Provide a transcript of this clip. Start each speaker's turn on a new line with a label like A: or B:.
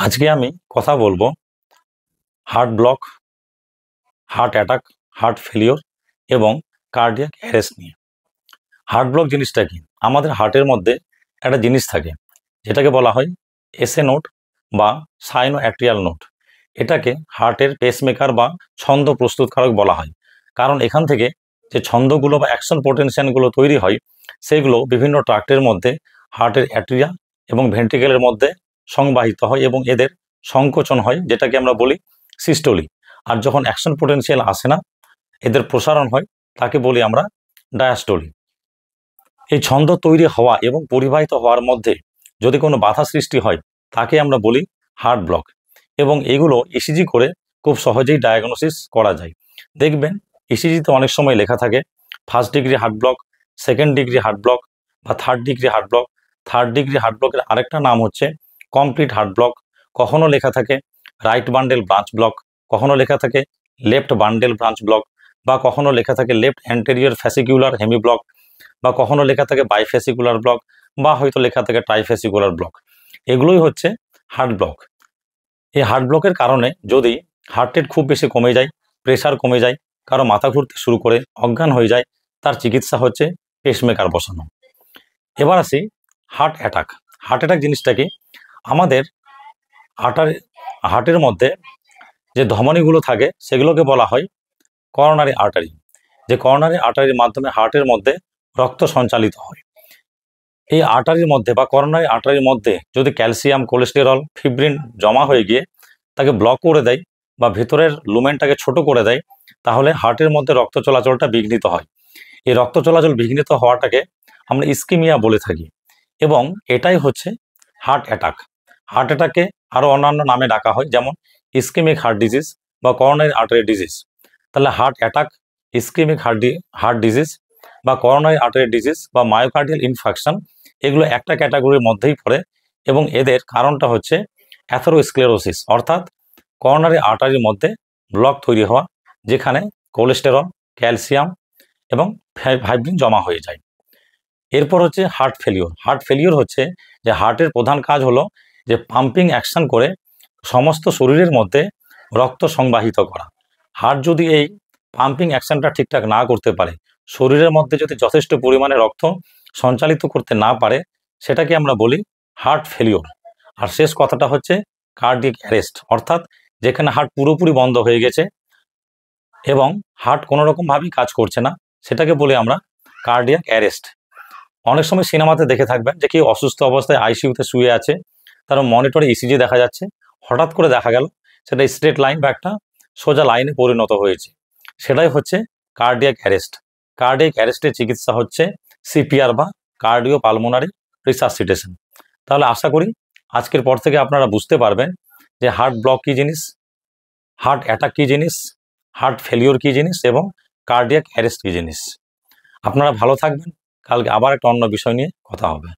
A: আজকে আমি কথা বলবো heart block, heart attack, heart failure এবং কার্ডিয়াক অ্যারেস্ট নিয়ে। হার্ট ব্লক জিনিসটা কি? আমাদের হার্টের মধ্যে একটা জিনিস থাকে যেটাকে বলা হয় এসএ নোড বা সাইনো অ্যাট্রিয়াল নোড। এটাকে হার্টের পেসমেকার বা ছন্দ প্রস্তুতকারক বলা হয়, কারণ এখান থেকে যে ছন্দগুলো বা অ্যাকশন পোটেনশিয়ালগুলো তৈরি হয় সেগুলো বিভিন্ন ট্রাক্টের মধ্যে হার্টের অ্যাট্রিয়া এবং ভেন্ট্রিকেলের মধ্যে সংবাহিত হয় এবং এদের সংকোচন হয়, যেটাকে আমরা বলি সিস্টোলি। আর যখন অ্যাকশন পোটেনশিয়াল আসে না, এদের প্রসারণ হয়, তাকে বলি আমরা ডায়াস্টোলি। এই ছন্দ তৈরি হওয়া এবং পরিবাহিত হওয়ার মধ্যে যদি কোনো বাধা সৃষ্টি হয় তাকে আমরা বলি হার্ট ব্লক। এবং এগুলো ইসিজি করে খুব সহজেই ডায়াগনোসিস করা যায়। দেখবেন ইসিজিতে অনেক সময় লেখা থাকে first degree heart block, second degree heart block বা third degree heart block. Third degree heart ব্লকের আরেকটা নাম হচ্ছে কমপ্লিট হার্ট ব্লক। কখনো লেখা থাকে রাইট বান্ডেল ব্রাঞ্চ ব্লক, কখনো লেখা থাকে লেফট বান্ডেল ব্রাঞ্চ ব্লক, বা কখনো লেখা থাকে লেফট অ্যান্টেরিয়র ফ্যাসিকুলার হেমি ব্লক, বা কখনো লেখা থাকে বাইফ্যাসিকুলার ব্লক, বা হয়তো লেখা থাকে ট্রাইফ্যাসিকুলার ব্লক। এগুলোই হচ্ছে হার্ট ব্লক। এই হার্ট ব্লকের কারণে যদি হার্ট রেট খুব বেশি কমে যায়, প্রেশার কমে যায়, কারো মাথা ঘুরতে শুরু করে, অজ্ঞান হয়ে যায়, তার চিকিৎসা হচ্ছে পেসমেকার বসানো। এবার আসি হার্ট অ্যাটাক। হার্ট অ্যাটাক জিনিসটা কি? আমাদের হার্টের মধ্যে যে ধমনীগুলো থাকে সেগুলোকে বলা হয় করোনারি আর্টারি। যে করোনারি আর্টারির মাধ্যমে হার্টের মধ্যে রক্ত সঞ্চালিত হয়। এই আর্টারির মধ্যে বা করোনারি আর্টারির মধ্যে যদি ক্যালসিয়াম, কোলেস্টেরল, ফিব্রিন জমা হয়ে গিয়ে তাকে ব্লক করে দেয় বা ভেতরের লুমেনটাকে ছোট করে দেয়, তাহলে হার্টের মধ্যে রক্ত চলাচলটা বিঘ্নিত হয়। এই রক্ত চলাচল বিঘ্নিত হওয়াটাকে আমরা ইস্কিমিয়া বলে থাকি, এবং এটাই হচ্ছে হার্ট অ্যাটাক। হার্ট অ্যাটাককে আরও অন্যান্য নামে ডাকা হয়, যেমন ইস্কেমিক হার্ট ডিজিজ বা করোনারি আর্টারি ডিজিজ। তাহলে heart attack, ischemic heart disease বা করোনারি আর্টারি ডিজিজ বা মায়োকার্ডিয়াল ইনফাকশন, এগুলো একটা ক্যাটাগরির মধ্যেই পড়ে, এবং এদের কারণটা হচ্ছে অ্যাথেরোস্ক্লেরোসিস, অর্থাৎ করোনারি আর্টারির মধ্যে ব্লক তৈরি হওয়া, যেখানে কোলেস্টেরল, ক্যালসিয়াম এবং ফাইব্রিন জমা হয়ে যায়। এরপর হচ্ছে হার্ট ফেলিওর। হার্ট ফেলিওর হচ্ছে যে হার্টের প্রধান কাজ হলো যে পাম্পিং অ্যাকশন করে সমস্ত শরীরের মধ্যে রক্ত সংবাহিত করা। হার্ট যদি এই পাম্পিং অ্যাকশনটা ঠিকঠাক না করতে পারে, শরীরের মধ্যে যদি যথেষ্ট পরিমাণে রক্ত সঞ্চালিত করতে না পারে, সেটাকে আমরা বলি হার্ট ফেলিওর। আর শেষ কথাটা হচ্ছে কার্ডিয়াক অ্যারেস্ট, অর্থাৎ যেখানে হার্ট পুরোপুরি বন্ধ হয়ে গেছে এবং হার্ট কোনো রকমভাবেই কাজ করছে না, সেটাকে বলি আমরা কার্ডিয়াক অ্যারেস্ট। অনেক সময় সিনেমাতে দেখে থাকবেন যে কেউ অসুস্থ অবস্থায় আইসিইউতে শুয়ে আছে, তার মনিটরে ইসিজি দেখা যাচ্ছে, হঠাৎ করে দেখা গেল সেটা স্ট্রেট লাইন বা একটা সোজা লাইনে পরিণত হয়েছে। সেটাই হচ্ছে কার্ডিয়াক অ্যারেস্ট। কার্ডিয়াক অ্যারেস্টের চিকিৎসা হচ্ছে সিপিআর বা কার্ডিও পালমোনারি রিসাসিটেশন। তাহলে আশা করি আজকের পর থেকে আপনারা বুঝতে পারবেন যে হার্ট ব্লক কী জিনিস, হার্ট অ্যাটাক কী জিনিস, হার্ট ফেলিওর কী জিনিস এবং কার্ডিয়াক অ্যারেস্ট কী জিনিস। আপনারা ভালো থাকবেন। কালকে আবার একটা অন্য বিষয় নিয়ে কথা হবে।